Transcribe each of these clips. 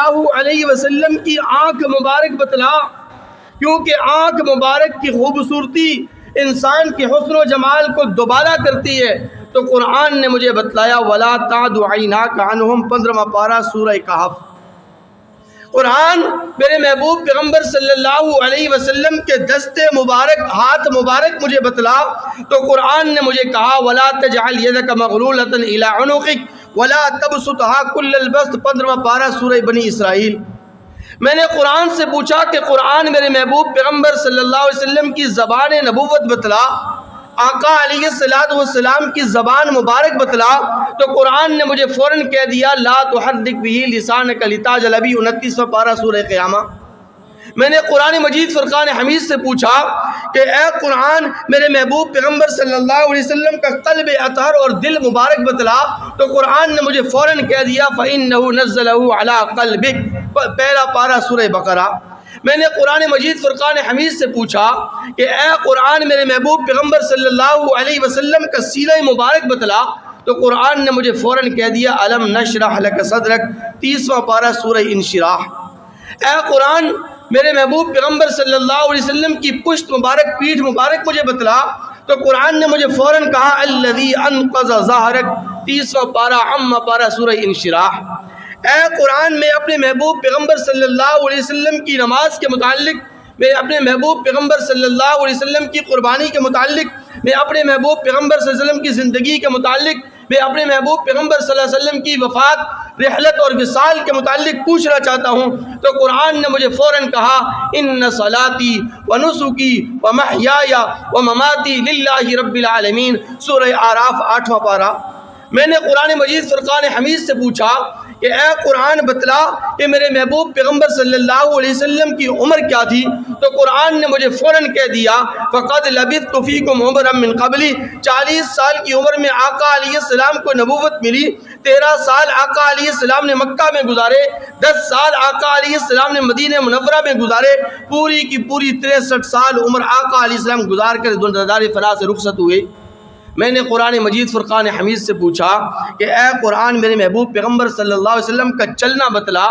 اللہ علیہ وسلم کی آنکھ مبارک بتلا، کیونکہ آنکھ مبارک کی خوبصورتی انسان کے حسن و جمال کو دوبارہ کرتی ہے۔ تو قرآن نے مجھے بتلایا وَلَا تَعْدُ عَيْنَاكَ عَنْهُمْ 15واں پارہ سورہ کہف۔ قرآن میرے محبوب پیغمبر صلی اللہ علیہ وسلم کے دست مبارک، ہاتھ مبارک مجھے بتلا، تو قرآن نے مجھے کہا وَلَا تَجْعَلْ يَدَكَ مَغْلُولَةً إِلَىٰ عُنُقِكَ وَلَا تَبْسُطْهَا كُلَّ الْبَسْطِ 15واں پارہ سورہ بنی اسرائیل۔ میں نے قرآن سے پوچھا کہ قرآن میرے محبوب پیغمبر صلی اللہ علیہ وسلم کی زبان نبوت بتلا، آقا علیہ السلام کی زبان مبارک بتلا، تو قرآن نے مجھے فوراً کہہ دیا لا تحرک بہ لسانک لتعجل بہ 29واں پارہ سورہ قیامہ۔ میں نے قرآن مجید فرقان حمید سے پوچھا کہ اے قرآن میرے محبوب پیغمبر صلی اللہ علیہ وسلم کا قلب اطہر اور دل مبارک بتلا، تو قرآن نے مجھے فوراً کہہ دیا فَإِنَّهُ نَزَّلَهُ عَلَىٰ قَلْبِكَ، پہلا پارہ سورہ بقرہ۔ میں نے قرآن مجید فرقان حمید سے پوچھا کہ اے قرآن میرے محبوب پیغمبر صلی اللہ علیہ وسلم کا سینہ مبارک بتلا، تو قرآن نے مجھے فوراً کہہ دیا الم نشرح لک صدرک، 30واں پارہ سورہ انشراح۔ اے قرآن میرے محبوب پیغمبر صلی اللہ علیہ وسلم کی پشت مبارک، پیٹھ مبارک مجھے بتلا، تو قرآن نے مجھے فوراً کہا الذی انقض ظہرک، 30واں پارہ عامہ پارہ سورہ انشراح۔ اے قرآن میں اپنے محبوب پیغمبر صلی اللہ علیہ وسلم کی نماز کے متعلق، میں اپنے محبوب پیغمبر صلی اللہ علیہ وسلم کی قربانی کے متعلق، میں اپنے محبوب پیغمبر صلی اللہ علیہ وسلم کی زندگی کے متعلق، میں اپنے محبوب پیغمبر صلی اللہ علیہ وسلم کی وفات، رحلت اور وصال کے متعلق پوچھنا چاہتا ہوں، تو قرآن نے مجھے فوراً کہا ان صلاتی ونسکی ومحیای ومماتی للہ رب العالمین، سورہ اعراف 8واں پارہ۔ میں نے قرآن مجید فرقان حمید سے پوچھا کہ اے قرآن بتلا کہ میرے محبوب پیغمبر صلی اللہ علیہ وسلم کی عمر کیا تھی، تو قرآن نے مجھے فوراً کہہ دیا فقد لبثت فیکم عمرا من قبلی، 40 سال کی عمر میں آقا علیہ السلام کو نبوت ملی، 13 سال آقا علیہ السلام نے مکہ میں گزارے، 10 سال آقا علیہ السلام نے مدینہ منورہ میں گزارے، پوری کی پوری 63 سال عمر آقا علیہ السلام گزار کر دار فنا سے رخصت ہوئے۔ میں نے قرآن مجید فرقان حمید سے پوچھا کہ اے قرآن میرے محبوب پیغمبر صلی اللہ علیہ وسلم کا چلنا بتلا،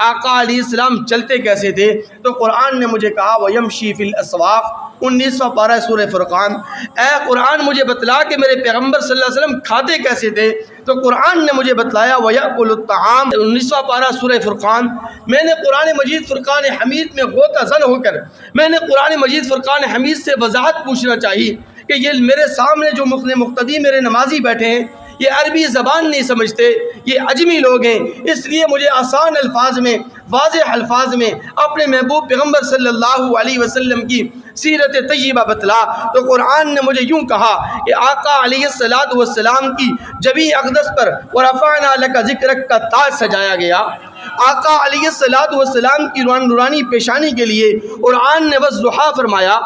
آقا علیہ السلام چلتے کیسے تھے، تو قرآن نے مجھے کہا وَيَمْشِي فِي الْأَسْوَاقِ، 19واں پارہ سورہ فرقان۔ اے قرآن مجھے بتلا کہ میرے پیغمبر صلی اللہ علیہ وسلم کھاتے کیسے تھے، تو قرآن نے مجھے بتلایا وَيَأْكُلُ الطَّعَامَ، 19واں پارہ سورہ فرقان۔ میں نے قرآن مجید فرقان حمید میں غوطہ زن ہو کر میں نے قرآن مجید فرقان حمید سے وضاحت پوچھنا چاہیے کہ یہ میرے سامنے جو مقتدی میرے نمازی بیٹھے ہیں یہ عربی زبان نہیں سمجھتے، یہ عجمی لوگ ہیں، اس لیے مجھے آسان الفاظ میں، واضح الفاظ میں اپنے محبوب پیغمبر صلی اللہ علیہ وسلم کی سیرت طیبہ بتلا۔ تو قرآن نے مجھے یوں کہا کہ آقا علیہ السلام کی جبین اقدس پر ورفعنا لک ذکرک کا تاج سجایا گیا۔ آقا علیہ السلام کی نورانی پیشانی کے لیے قرآن نے والضحیٰ فرمایا،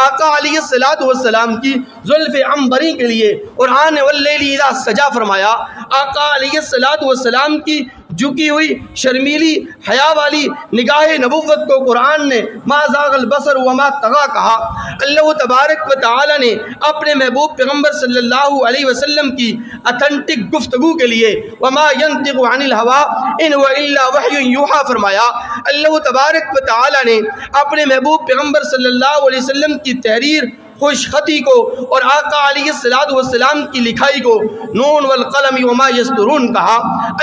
آقا علیہ السلام کی زلف عنبری کے لیے قرآن نے واللیل اذا سجا فرمایا، آقا علیہ السلام کی جھکی ہوئی شرمیلی حیا والی نگاہ نبوت کو قرآن نے ما زاغ البصر وما طغى کہا۔ اللہ تبارک و تعالی نے اپنے محبوب پیغمبر صلی اللہ علیہ وسلم کی اتھینٹک گفتگو کے لیے وما ينطق عن الهوى ان هو الا وحی یوحى فرمایا۔ اللہ تبارک و تعالی نے اپنے محبوب پیغمبر صلی اللہ علیہ وسلم کی تحریر، خوش خطی کو اور آقا علیہ السلام کی لکھائی کو نون والقلم وما یسطرون کہا۔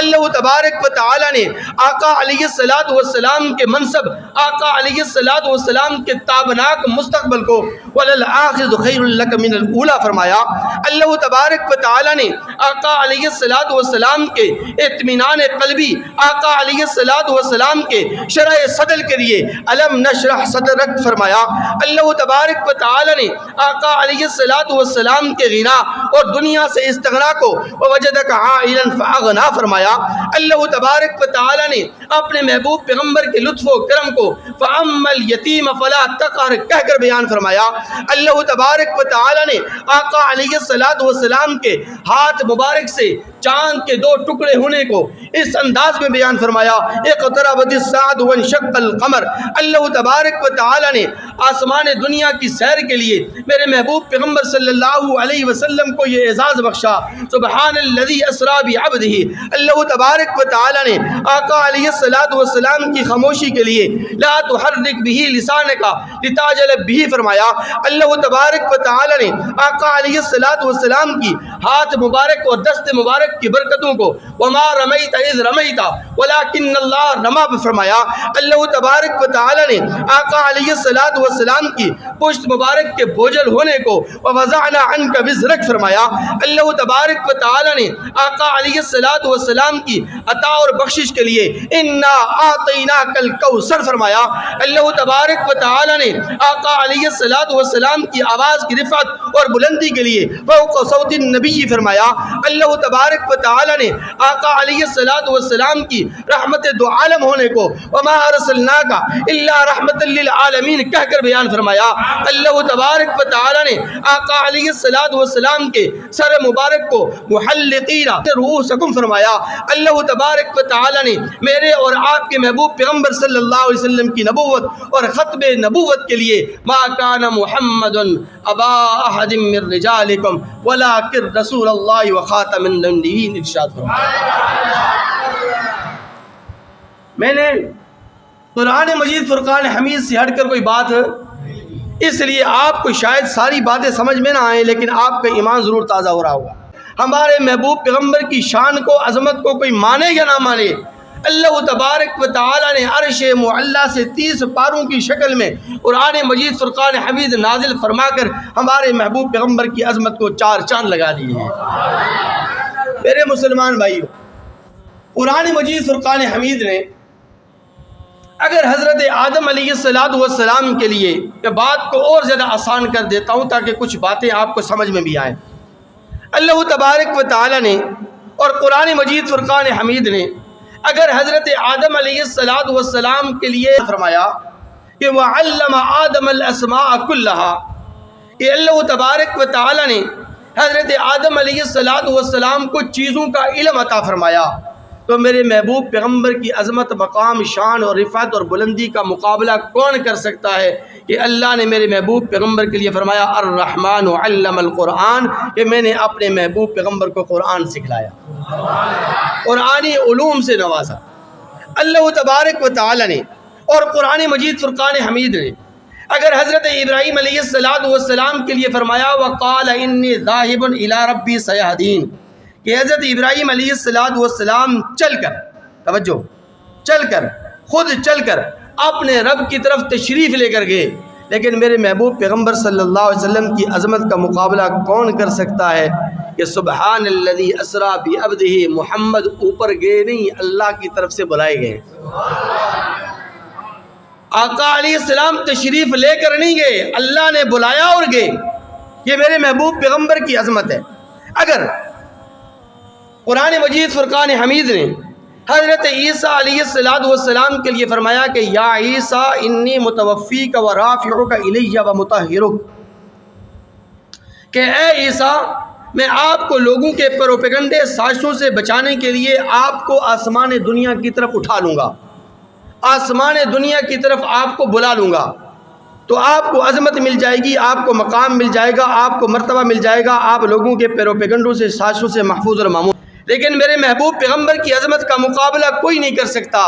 اللہ تبارک و تعالی نے آقا علیہ السلام کے منصب، آقا علیہ السلام کے تابناک مستقبل کو وللآخرۃ خیر لک من الاولی فرمایا۔ اللہ تبارک و تعالی نے آقا علیہ السلام کے اطمینان قلبی، آقا علیہ السلام کے شرح صدر کے لیے الم نشرح صدرک فرمایا۔ اللہ تبارک و تعالی نے آقا علیہ السلام کے غنا اور دنیا سے استغنا کو ووجدک عائلا فاغنا فرمایا۔ اللہ تبارک و تعالی نے اپنے محبوب پیغمبر کے لطف و کرم کو فاما الیتیم فلا تقہر کہہ کر بیان فرمایا۔ اللہ تبارک و تعالی نے آقا علیہ السلام کے ہاتھ مبارک سے چاند کے 2 ٹکڑے ہونے کو اس انداز میں بیان فرمایا اقتربت الساعة وانشق القمر۔ اللہ تبارک و تعالی نے آسمان دنیا کی سیر کے لیے میرے محبوب پیغمبر صلی اللہ علیہ وسلم کو یہ اعزاز بخشا سبحان الذی اسری بعبدہ۔ اللہ تبارک و تعالی نے آقا علیہ الصلوۃ والسلام کی خاموشی کے لیے لا تحرک به لسانک لتعجل به فرمایا۔ اللہ تبارک و تعالی نے آقا علیہ الصلوۃ والسلام کی ہاتھ مبارک اور دست مبارک کی برکتوں کو وما رمیت اذ رمیت ولکن اللہ رما فرمایا۔ اللہ تبارک و تعالی نے آقا علیہ الصلوۃ والسلام کی پشت مبارک کے بوجھل ہونے کو ووضعنا عنک وزرک فرمایا۔ اللہ تبارک و تعالی نے آقا علیہ الصلوۃ والسلام کی عطا اور بخشش کے لیے انا اعطیناک الکوثر فرمایا۔ اللہ تبارک و تعالی نے آقا علیہ الصلوۃ والسلام کی آواز کی رفعت اور بلندی کے لیے فوق صوت النبی فرمایا۔ اللہ تبارک و تعالی نے آقا علیہ الصلوۃ والسلام کی رحمت دو عالم ہونے کو وما ارسلناک الا رحمت للعالمین کہہ کر بیان فرمایا۔ اللہ تبارک و تعالی نے آقا علیہ الصلوۃ والسلام کے سر مبارک کو محلقین رؤوسکم فرمایا۔ اللہ تبارک و تعالی نے میرے اور آپ کے محبوب پیغمبر صلی اللہ علیہ وسلم کی نبوت اور ختم نبوت کے لیے ما کان محمد ابا احد من رجالکم ولکن رسول اللہ وخاتم النبیین ارشاد فرمایا۔ میں نے قرآن مجید فرقان حمید سے ہٹ کر کوئی بات اس لیے آپ کو شاید ساری باتیں سمجھ میں نہ آئیں لیکن آپ کا ایمان ضرور تازہ ہو رہا ہوگا۔ ہمارے محبوب پیغمبر کی شان کو عظمت کو کوئی مانے یا نہ مانے، اللہ تبارک و تعالی نے عرش معلیٰ سے 30 پاروں کی شکل میں قرآن مجید فرقان حمید نازل فرما کر ہمارے محبوب پیغمبر کی عظمت کو 4 چاند لگا دیے ہیں۔ میرے مسلمان بھائیو، قرآن مجید فرقان حمید نے اگر حضرت آدم علیہ السلام کے لیے یہ بات کو اور زیادہ آسان کر دیتا ہوں تاکہ کچھ باتیں آپ کو سمجھ میں بھی آئیں۔ اللہ تبارک و تعالی نے اور قرآن مجید فرقان حمید نے اگر حضرت آدم علیہ السلام کے لیے فرمایا کہ وَعَلَّمَ آدَمَ الْأَسْمَاءَ كُلَّهَا، کہ اللہ تبارک و تعالی نے حضرت آدم علیہ السلام کو چیزوں کا علم عطا فرمایا، تو میرے محبوب پیغمبر کی عظمت، مقام، شان اور رفعت اور بلندی کا مقابلہ کون کر سکتا ہے کہ اللہ نے میرے محبوب پیغمبر کے لیے فرمایا الرحمن علم القرآن، کہ میں نے اپنے محبوب پیغمبر کو قرآن سکھلایا، قرآنی علوم سے نوازا۔ اللہ تبارک و تعالی نے اور قرآن مجید فرقان حمید نے اگر حضرت ابراہیم علیہ السلام کے لیے فرمایا وَقَالَ إِنِّي ذَاهِبٌ إِلَىٰ رَبِّي سَيَهْدِينِ، کہ حضرت ابراہیم علیہ السلام چل کر، توجہ، چل کر، خود چل کر اپنے رب کی طرف تشریف لے کر گئے، لیکن میرے محبوب پیغمبر صلی اللہ علیہ وسلم کی عظمت کا مقابلہ کون کر سکتا ہے کہ سبحان الذی اسریٰ بعبدہ، محمد اوپر گئے نہیں، اللہ کی طرف سے بلائے گئے۔ آقا علیہ السلام تشریف لے کر نہیں گئے، اللہ نے بلایا اور گئے۔ یہ میرے محبوب پیغمبر کی عظمت ہے۔ اگر قرآن مجید فرقان حمید نے حضرت عیسیٰ علیہ السلام کے لیے فرمایا کہ یا عیسیٰ انی متوفیک و رافعک الی و مطہرک، کہ اے عیسیٰ میں آپ کو لوگوں کے پروپیگنڈے سازشوں سے بچانے کے لیے آپ کو آسمان دنیا کی طرف اٹھا لوں گا، آسمان دنیا کی طرف آپ کو بلا لوں گا، تو آپ کو عظمت مل جائے گی، آپ کو مقام مل جائے گا، آپ کو مرتبہ مل جائے گا، آپ لوگوں کے پروپیگنڈوں سے سازشوں سے محفوظ اور معمول۔ لیکن میرے محبوب پیغمبر کی عظمت کا مقابلہ کوئی نہیں کر سکتا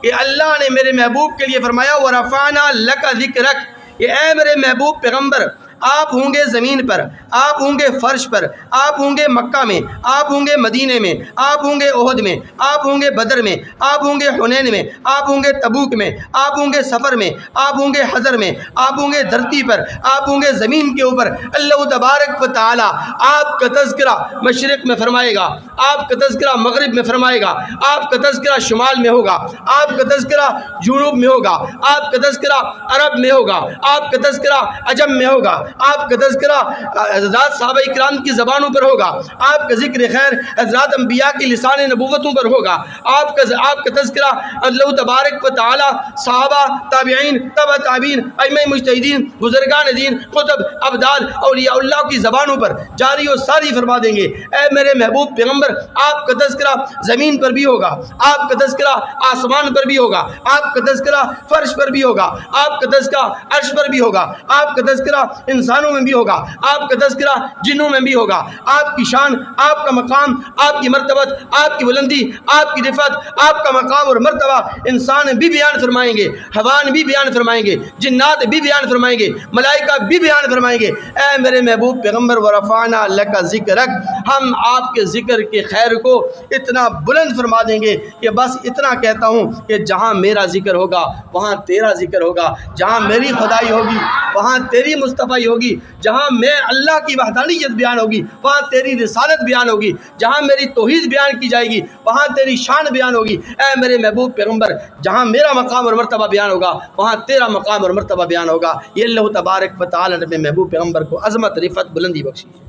کہ اللہ نے میرے محبوب کے لیے فرمایا وَرَفَعْنَا لَكَ ذِكْرَكَ، کہ اے میرے محبوب پیغمبر آپ ہوں گے زمین پر، آپ ہوں گے فرش پر، آپ ہوں گے مکہ میں، آپ ہوں گے مدینے میں، آپ ہوں گے احد میں، آپ ہوں گے بدر میں، آپ ہوں گے حنین میں، آپ ہوں گے تبوک میں، آپ ہوں گے سفر میں، آپ ہوں گے حضر میں، آپ ہوں گے دھرتی پر، آپ ہوں گے زمین کے اوپر۔ اللہ تبارک و تعالی آپ کا تذکرہ مشرق میں فرمائے گا، آپ کا تذکرہ مغرب میں فرمائے گا، آپ کا تذکرہ شمال میں ہوگا، آپ کا تذکرہ جنوب میں ہوگا، آپ کا تذکرہ عرب میں ہوگا، آپ کا تذکرہ عجم میں ہوگا، آپ کا تذکرہ حضرات صحابہ اکرام کی زبانوں پر ہوگا، آپ کا ذکر خیر حضرات انبیاء کی لسان نبوتوں پر ہوگا، آپ کا تذکرہ اللہ تبارک و تعالی صحابہ، تابعین، تبع تابعین، ائمہ مجتہدین، بزرگان دین، قطب، ابدال، اولیاء اللہ کی زبانوں پر جاری و ساری فرما دیں گے۔ اے میرے محبوب پیغمبر اندر آپ کا تذکرہ زمین پر بھی ہوگا، آپ کا تذکرہ آسمان پر بھی ہوگا، آپ کا تذکرہ فرش پر بھی ہوگا، آپ کا تذکرہ عرش پر بھی ہوگا، آپ کا تذکرہ انسانوں میں بھی ہوگا، آپ کا تذکرہ جنوں میں بھی ہوگا۔ آپ کی شان، آپ کا مقام، آپ کی مرتبت، آپ کی بلندی، آپ کی رفعت، آپ کا مقام اور مرتبہ انسان بھی بیان فرمائیں گے، حیوان بھی بیان فرمائیں گے، جنات بھی بیان فرمائیں گے، ملائکہ بھی بیان فرمائیں گے۔ اے میرے محبوب پیغمبر ورفعنا لک ذکرک، ہم آپ کے ذکر کے خیر کو اتنا بلند فرما دیں گے کہ بس اتنا کہتا ہوں کہ جہاں میرا ذکر ہوگا وہاں تیرا ذکر ہوگا، جہاں میری خدائی ہوگی وہاں تیری مصطفی ہوگی، جہاں میں اللہ کی وحدانیت بیان ہوگی وہاں تیری رسالت بیان ہوگی، جہاں میری توحید بیان کی جائے گی وہاں تیری شان بیان ہوگی۔ اے میرے محبوب پیغمبر، جہاں میرا مقام اور مرتبہ بیان ہوگا وہاں تیرا مقام اور مرتبہ بیان ہوگا۔ یہ اللہ تبارک و تعالی نے محبوب پیغمبر کو عظمت، رفعت، بلندی بخشی ہے۔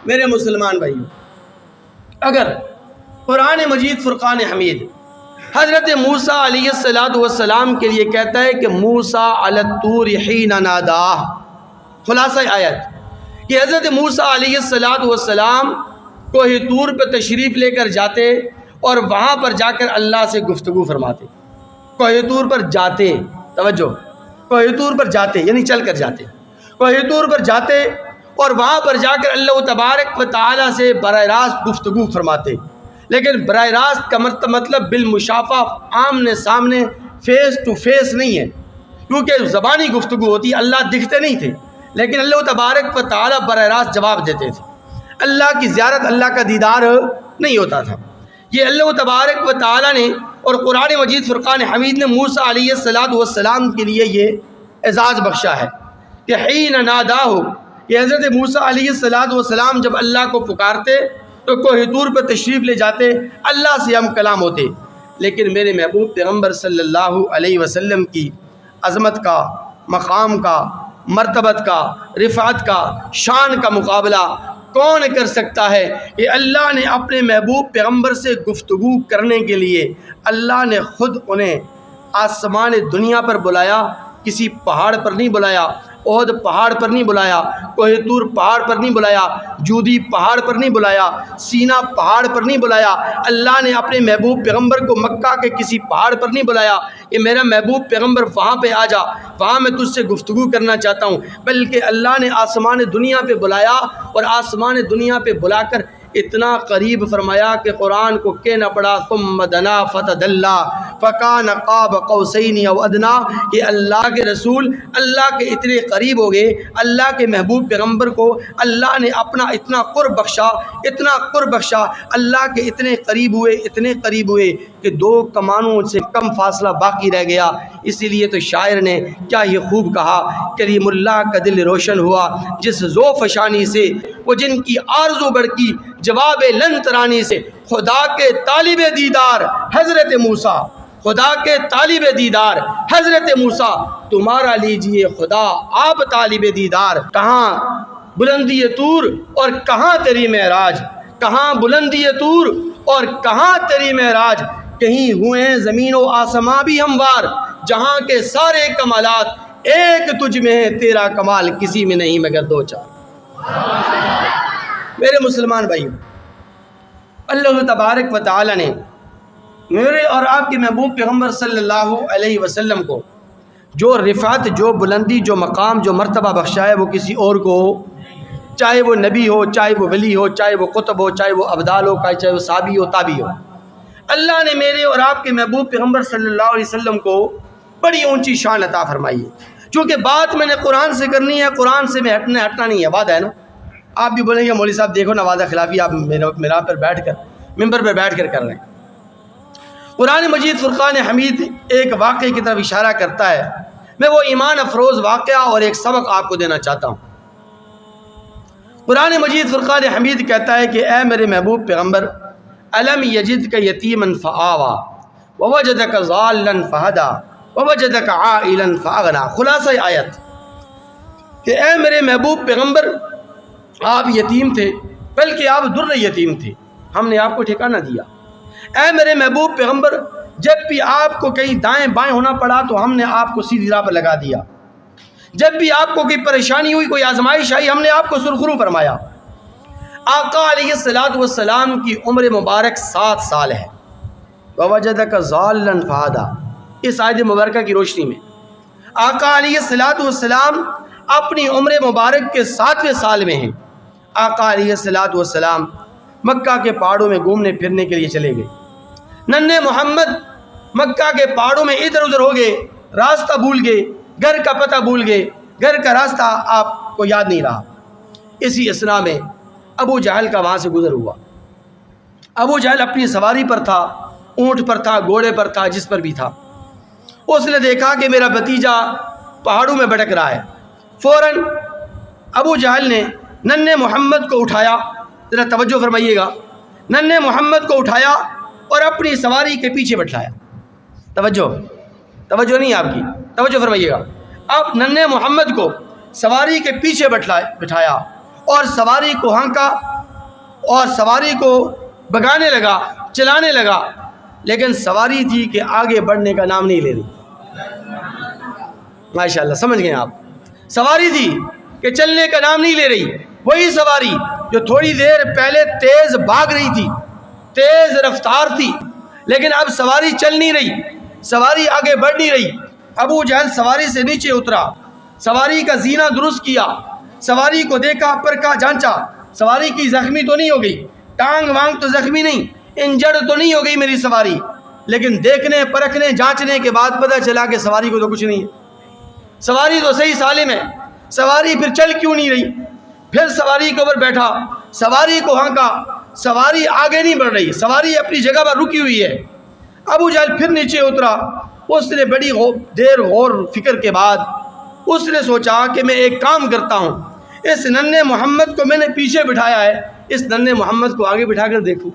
میرے مسلمان بھائیو، اگر قرآن مجید فرقان حمید حضرت موسیٰ علیہ السلام کے لیے کہتا ہے کہ موسیٰ علی الطور حین ناداہ، خلاصہ آیت کہ حضرت موسیٰ علیہ السلام کوہ طور پہ تشریف لے کر جاتے اور وہاں پر جا کر اللہ سے گفتگو فرماتے۔ کوہ طور پر جاتے، توجہ، کوہ طور پر جاتے یعنی چل کر جاتے، کوہ طور پر جاتے اور وہاں پر جا کر اللہ تبارک و تعالیٰ سے براہ راست گفتگو فرماتے۔ لیکن براہ راست کا مطلب بالمشافہ، آمنے سامنے، فیس ٹو فیس نہیں ہے، کیونکہ زبانی گفتگو ہوتی، اللہ دکھتے نہیں تھے، لیکن اللہ تبارک و تعالیٰ براہ راست جواب دیتے تھے۔ اللہ کی زیارت، اللہ کا دیدار نہیں ہوتا تھا۔ یہ اللہ تبارک و تعالیٰ نے اور قرآن مجید فرقان حمید نے موسیٰ علیہ السلام کے لیے یہ اعزاز بخشا ہے کہ حین ناداہ، کہ حضرت موسیٰ علیہ السلام جب اللہ کو پکارتے تو کوہ طور پر تشریف لے جاتے، اللہ سے ہم کلام ہوتے۔ لیکن میرے محبوب پیغمبر صلی اللہ علیہ وسلم کی عظمت کا، مقام کا، مرتبت کا، رفعت کا، شان کا مقابلہ کون کر سکتا ہے کہ اللہ نے اپنے محبوب پیغمبر سے گفتگو کرنے کے لیے اللہ نے خود انہیں آسمان دنیا پر بلایا، کسی پہاڑ پر نہیں بلایا، احد پہاڑ پر نہیں بلایا، کوہ طور پہاڑ پر نہیں بلایا، جودی پہاڑ پر نہیں بلایا، سینا پہاڑ پر نہیں بلایا۔ اللہ نے اپنے محبوب پیغمبر کو مکہ کے کسی پہاڑ پر نہیں بلایا کہ میرا محبوب پیغمبر وہاں پہ آ جا، وہاں میں تجھ سے گفتگو کرنا چاہتا ہوں، بلکہ اللہ نے آسمان دنیا پہ بلایا اور آسمان دنیا پہ بلا کر اتنا قریب فرمایا کہ قرآن کو کہنا پڑا ثم دنا فتدلی فکان قاب قوسین او ادنا، کہ اللہ کے رسول اللہ کے اتنے قریب ہو گئے، اللہ کے محبوب پیغمبر کو اللہ نے اپنا اتنا قرب بخشا، اتنا قرب بخشا، اللہ کے اتنے قریب ہوئے، اتنے قریب ہوئے کہ دو کمانوں سے کم فاصلہ باقی رہ گیا۔ اسی لیے تو شاعر نے کیا یہ خوب کہا، کریم اللہ کا دل روشن ہوا جس ذوف شانی سے، وہ جن کی آرزو بڑکی جواب لن ترانی سے، خدا کے طالب دیدار حضرت موسیٰ، خدا کے طالب دیدار حضرت موسیٰ، تمہارا لیجئے خدا آپ طالب دیدار۔ کہاں بلندی طور اور کہاں تیری معراج، کہاں بلندی طور اور کہاں تیری معراج، کہیں ہوئے ہیں زمین و آسماں بھی ہموار، جہاں کے سارے کمالات ایک تجھ میں ہے، تیرا کمال کسی میں نہیں مگر دو چار۔ میرے مسلمان بھائیوں، اللہ تبارک و تعالی نے میرے اور آپ کے محبوب پیغمبر صلی اللہ علیہ وسلم کو جو رفعت، جو بلندی، جو مقام، جو مرتبہ بخشا ہے وہ کسی اور کو ہو، چاہے وہ نبی ہو، چاہے وہ ولی ہو، چاہے وہ قطب ہو، چاہے وہ ابدال ہو، چاہے وہ صحابی ہو، تابعی ہو۔ اللہ نے میرے اور آپ کے محبوب پیغمبر صلی اللہ علیہ وسلم کو بڑی اونچی شان عطا فرمائی ہے۔ چونکہ بات میں نے قرآن سے کرنی ہے، قرآن سے میں ہٹنا نہیں ہے، وعدہ ہے نا۔ آپ بھی بولیں گے مولوی صاحب دیکھو نا وعدہ خلافی آپ میرا پر بیٹھ کر، ممبر پر بیٹھ کر رہے ہیں۔ قرآن مجید فرقان حمید ایک واقعے کی طرف اشارہ کرتا ہے، میں وہ ایمان افروز واقعہ اور ایک سبق آپ کو دینا چاہتا ہوں۔ قرآن مجید فرقان حمید کہتا ہے کہ اے میرے محبوب پیغمبر، الم یجدک یتیما فآویٰ ووجدک ضالا فہدیٰ ووجدک عائلا فاغنیٰ۔ خلاصہ آیت کہ اے میرے محبوب پیغمبر، آپ یتیم تھے، بلکہ آپ در یتیم تھے، ہم نے آپ کو ٹھکانہ دیا۔ اے میرے محبوب پیغمبر، جب بھی آپ کو کہیں دائیں بائیں ہونا پڑا تو ہم نے آپ کو سیدھی راہ پر لگا دیا، جب بھی آپ کو کوئی پریشانی ہوئی، کوئی آزمائش آئی، ہم نے آپ کو سرخرو فرمایا۔ آقا علیہ السلام کی عمر مبارک 7 سال ہے. وَوَجَدَكَ ضَالًّا فَهَدَىٰ. اس آیت مبارکہ کی روشنی میں آقا علیہ السلام اپنی عمر مبارک کے 7ویں سال میں ہیں. آقا علیہ السلام مکہ کے پہاڑوں میں گھومنے پھرنے کے لیے چلے گئے. ننھے محمد مکہ کے پہاڑوں میں ادھر ادھر ہو گئے, راستہ بھول گئے, گھر کا پتہ بھول گئے, گھر کا راستہ آپ کو یاد نہیں رہا. اسی اثنا میں ابو جہل کا وہاں سے گزر ہوا. ابو جہل اپنی سواری پر تھا, اونٹ پر تھا, گھوڑے پر تھا, جس پر بھی تھا. اس نے دیکھا کہ میرا بھتیجا پہاڑوں میں بھٹک رہا ہے. فوراً ابو جہل نے ننھے محمد کو اٹھایا. ذرا توجہ فرمائیے گا. ننھے محمد کو اٹھایا اور اپنی سواری کے پیچھے بٹھایا. توجہ نہیں آپ کی, توجہ فرمائیے گا. اب ننھے محمد کو سواری کے پیچھے بٹھایا اور سواری کو ہانکا اور سواری کو بگانے لگا, چلانے لگا. لیکن سواری تھی کہ آگے بڑھنے کا نام نہیں لے رہی. ماشاءاللہ سمجھ گئے آپ. سواری تھی کہ چلنے کا نام نہیں لے رہی. وہی سواری جو تھوڑی دیر پہلے تیز بھاگ رہی تھی, تیز رفتار تھی, لیکن اب سواری چل نہیں رہی, سواری آگے بڑھ نہیں رہی. ابو جہل سواری سے نیچے اترا, سواری کا زینہ درست کیا, سواری کو دیکھا, پرکھا, جانچا. سواری کی زخمی تو نہیں ہو گئی, ٹانگ وانگ تو زخمی نہیں, انجڑ تو نہیں ہو گئی میری سواری. لیکن دیکھنے, پرکھنے, جانچنے کے بعد پتہ چلا کہ سواری کو تو کچھ نہیں ہے. سواری تو صحیح سالم ہے, سواری پھر چل کیوں نہیں رہی؟ پھر سواری کے اوپر بیٹھا, سواری کو ہانکا, سواری آگے نہیں بڑھ رہی, سواری اپنی جگہ پر رکی ہوئی ہے. ابو جہل پھر نیچے اترا. اس نے بڑی دیر غور فکر کے بعد اس نے سوچا کہ میں ایک کام کرتا ہوں, اس ننھے محمد کو میں نے پیچھے بٹھایا ہے, اس ننھے محمد کو آگے بٹھا کر دیکھوں.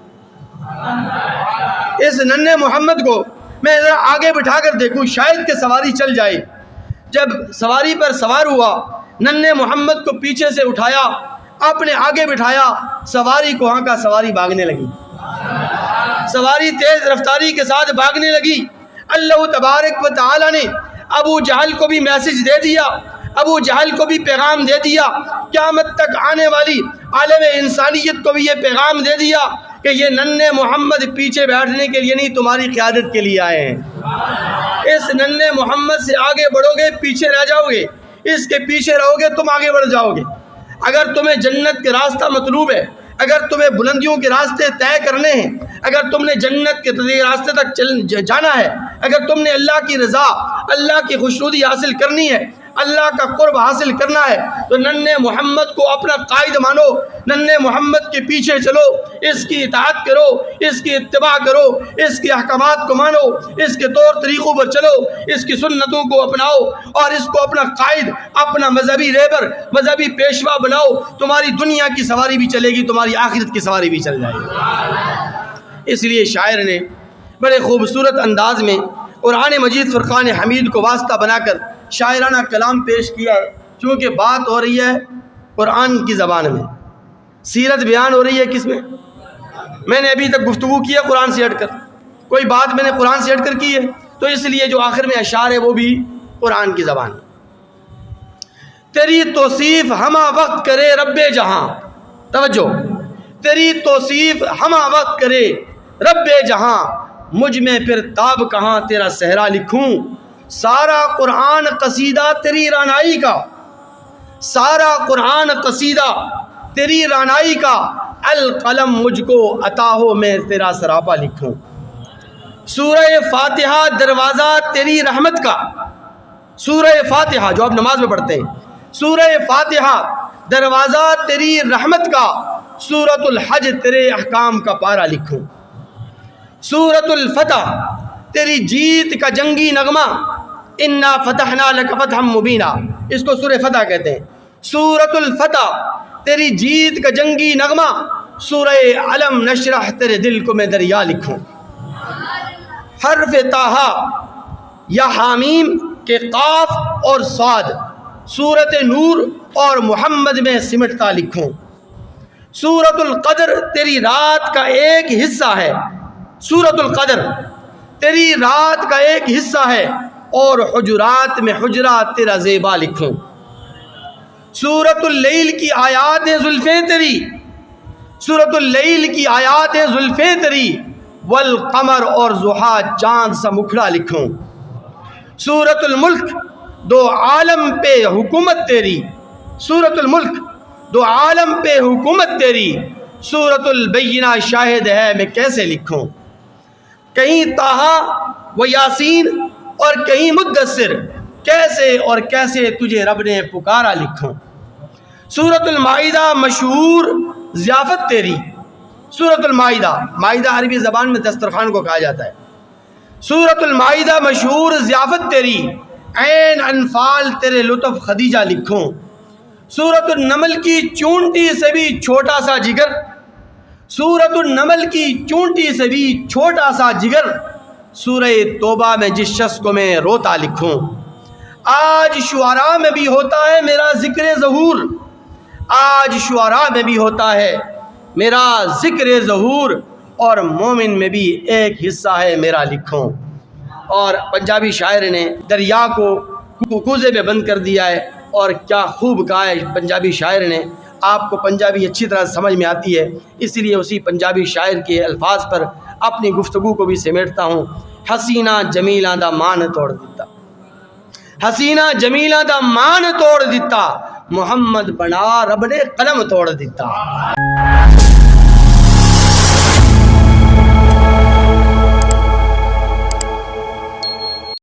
اس ننھے محمد کو میں ذرا آگے بٹھا کر دیکھوں, شاید کہ سواری چل جائے. جب سواری پر سوار ہوا, ننھے محمد کو پیچھے سے اٹھایا, اپنے آگے بٹھایا, سواری کو ہانکا, سواری بھاگنے لگی. سواری تیز رفتاری کے ساتھ بھاگنے لگی. اللہ تبارک و تعالی نے ابو جہل کو بھی میسج دے دیا, ابو جہل کو بھی پیغام دے دیا, قیامت تک آنے والی عالم انسانیت کو بھی یہ پیغام دے دیا کہ یہ ننھے محمد پیچھے بیٹھنے کے لیے نہیں, تمہاری قیادت کے لیے آئے ہیں. اس ننھے محمد سے آگے بڑھو گے پیچھے رہ جاؤ گے, اس کے پیچھے رہو گے تم آگے بڑھ جاؤ گے. اگر تمہیں جنت کے راستہ مطلوب ہے, اگر تمہیں بلندیوں کے راستے طے کرنے ہیں, اگر تم نے جنت کے راستے تک جانا ہے, اگر تم نے اللہ کی رضا, اللہ کی خوشنودی حاصل کرنی ہے, اللہ کا قرب حاصل کرنا ہے, تو ننھے محمد کو اپنا قائد مانو, ننھے محمد کے پیچھے چلو, اس کی اطاعت کرو, اس کی اتباع کرو, اس کے احکامات کو مانو, اس کے طور طریقوں پر چلو, اس کی سنتوں کو اپناؤ اور اس کو اپنا قائد, اپنا مذہبی رہبر, مذہبی پیشوا بناؤ. تمہاری دنیا کی سواری بھی چلے گی, تمہاری آخرت کی سواری بھی چل جائے گی. اس لیے شاعر نے بڑے خوبصورت انداز میں قرآن مجید فرقان حمید کو واسطہ بنا کر شاعرانہ کلام پیش کیا ہے. چونکہ بات ہو رہی ہے قرآن کی زبان میں, سیرت بیان ہو رہی ہے کس میں؟ میں نے ابھی تک گفتگو کی ہے قرآن سے ہٹ کر, کوئی بات میں نے قرآن سے ہٹ کر کی ہے, تو اس لیے جو آخر میں اشعار ہے وہ بھی قرآن کی زبان. تیری توصیف ہمہ وقت کرے رب جہاں, توجہ, تیری توصیف ہمہ وقت کرے رب جہاں, مجھ میں پھر تاب کہاں تیرا صحرا لکھوں. سارا قرآن قصیدہ تیری رانائی کا, سارا قرآن قصیدہ تیری رانائی کا, القلم مجھ کو عطا ہو میں تیرا سراپا لکھوں. سورہ فاتحہ دروازہ تیری رحمت کا, سورہ فاتحہ جو آپ نماز میں پڑھتے ہیں, سورہ فاتحہ دروازہ تیری رحمت کا, سورۃ الحج تیرے احکام کا پارا لکھوں. سورۃ الفتح تیری جیت کا جنگی نغمہ, انا فتحنا لک فتحا مبینا, اس کو سورہ فتح کہتے ہیں. سورۃ الفتح تیری جیت کا جنگی نغمہ, سورہ علم نشرح تیرے دل کو میں دریا لکھوں. حرف طٰہٰ یا حامیم کے قاف اور صاد, سورۃ نور اور محمد میں سمٹتا لکھوں. سورۃ القدر تیری رات کا ایک حصہ ہے, سورۃ القدر تیری رات کا ایک حصہ ہے, اور حجرات میں حجرہ تیرا زیبا لکھوں. سورۃ اللیل کی آیات زلفیں تیری, سورۃ اللیل کی آیات زلفیں تیری، والقمر اور ضحیٰ چاند سا مکھڑا لکھوں۔ سورۃ الملک دو عالم پہ حکومت تیری، سورۃ الملک دو عالم پہ حکومت تیری، سورۃ البینہ شاہد ہے میں کیسے لکھوں۔ کہیں طٰہٰ و یاسین اور کہیں مدثر، کیسے اور کیسے تجھے رب نے پکارا لکھوں۔ سورۃ المائدہ مشہور ضیافت تیری، سورۃ المائدہ، مائدہ عربی زبان میں دسترخوان کو کہا جاتا ہے۔ سورۃ المائدہ مشہور ضیافت تیری، عین انفال تیرے لطف خدیجہ لکھوں۔ سورۃ النمل کی چونٹی سے بھی چھوٹا سا جگر، سورۃ النمل کی چونٹی سے بھی چھوٹا سا جگر، سورہ توبہ میں جس شخص کو میں روتا لکھوں۔ آج شعراء میں بھی ہوتا ہے میرا ذکر ظہور، آج شعراء میں بھی ہوتا ہے میرا ذکر ظہور، اور مومن میں بھی ایک حصہ ہے میرا لکھوں۔ اور پنجابی شاعر نے دریا کو کوزے میں بند کر دیا ہے، اور کیا خوب کہا ہے پنجابی شاعر نے۔ آپ کو پنجابی اچھی طرح سمجھ میں آتی ہے، اس لیے اسی پنجابی شاعر کے الفاظ پر اپنی گفتگو کو بھی سمیٹتا ہوں۔ حسینہ جمیلاں دا مان توڑ دیتا، حسینہ جمیلاں دا مان توڑ دیتا، محمد بنا رب نے قلم توڑ دیتا۔